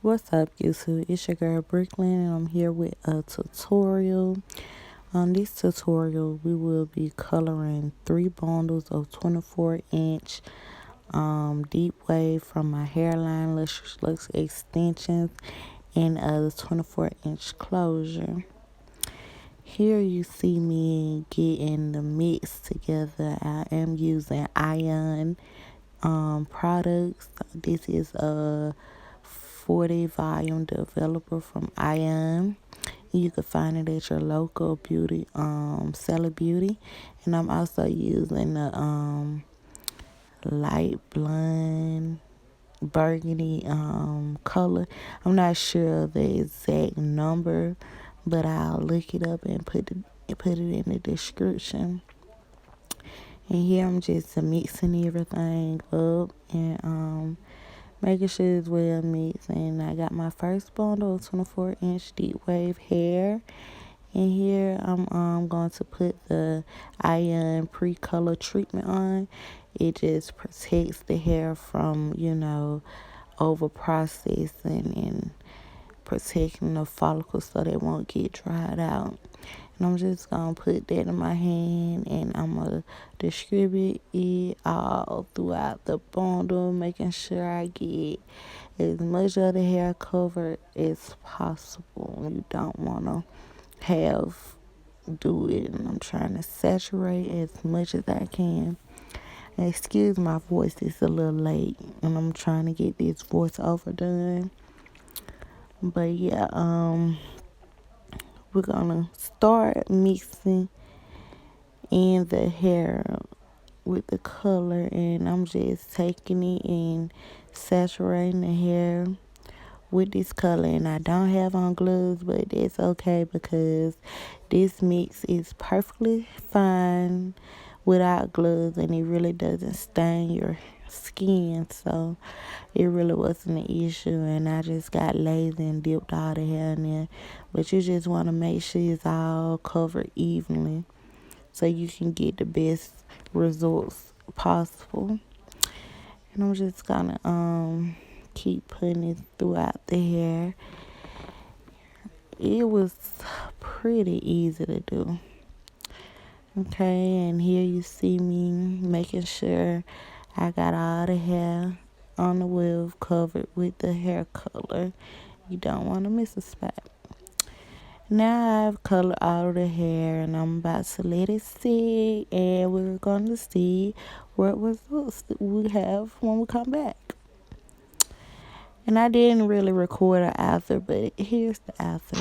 What's up, YouTube? It's your girl Brooklyn, and I'm here with a tutorial. On this tutorial, we will be coloring 3 bundles of 24-inch deep wave from my hairline Lustrous Lux extensions and the 24-inch closure. Here you see me getting the mix together. I am using Ion products. This is a 40 volume developer from Ion. You can find it at your local beauty Seller Beauty. And I'm also using the light blonde burgundy color. I'm not sure of the exact number, but I'll look it up and put it in the description. And here I'm just mixing everything up and making sure it's well mixed. And I got my first bundle of 24-inch deep wave hair. And here I'm going to put the Ion pre-color treatment on. It just protects the hair from, over processing and protecting the follicles so they won't get dried out. And I'm just going to put that in my hand and I'm going to distribute it all throughout the bundle, making sure I get as much of the hair covered as possible. You don't want to do it, and I'm trying to saturate as much as I can. Excuse my voice, it's a little late and I'm trying to get this voiceover done. But yeah, we're gonna start mixing in the hair with the color, and I'm just taking it and saturating the hair with this color. And I don't have on gloves, but that's okay because this mix is perfectly fine without gloves, and it really doesn't stain your skin, so it really wasn't an issue. And I just got lazy and dipped all the hair in there, but you just want to make sure it's all covered evenly so you can get the best results possible. And I'm just gonna keep putting it throughout the hair. It was pretty easy to do. Okay, and here you see me making sure I got all the hair on the wave covered with the hair color. You don't want to miss a spot. Now I've colored all of the hair and I'm about to let it sit, and we're going to see what results we have when we come back. And I didn't really record an after, but here's the after.